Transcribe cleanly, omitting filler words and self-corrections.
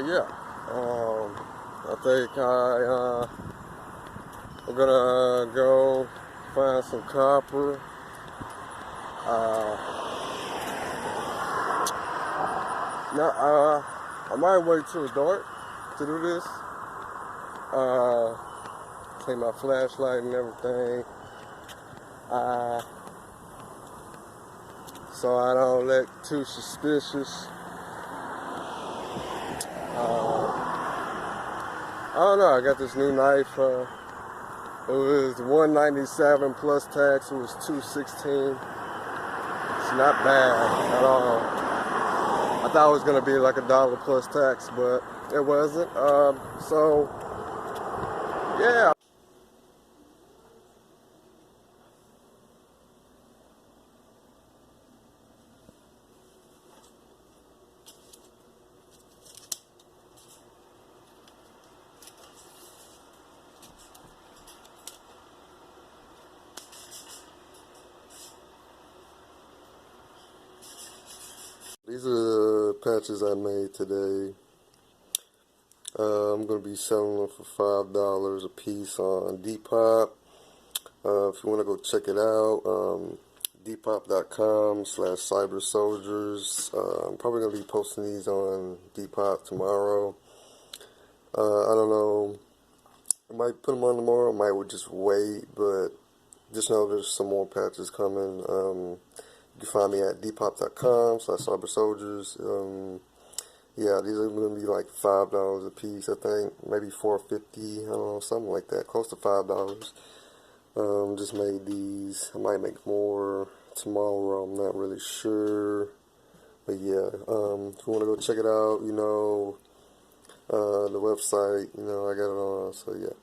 Yeah, I think we're gonna go find some copper. Uh, I might wait till dark to do this. Uh, Take my flashlight and everything. Uh, so I don't look too suspicious. I don't know. I got this new knife. It was $197 plus tax. It was $216. It's not bad at all. I thought it was gonna be like $1 plus tax, but it wasn't. Yeah. These are the patches I made today. I'm gonna be selling them for $5 a piece on Depop. If you want to go check it out, depop.com/cybersoldiers. I'm probably gonna be posting these on Depop tomorrow. I don't know. I might put them on tomorrow. I might just wait, but just know there's some more patches coming. You can find me at depop.com/cybersoldiers. Yeah, these are going to be like $5 a piece, I think. Maybe $4.50, I don't know, something like that. Close to $5. Just made these. I might make more tomorrow. I'm not really sure. But yeah, if you want to go check it out, the website, I got it on. So yeah.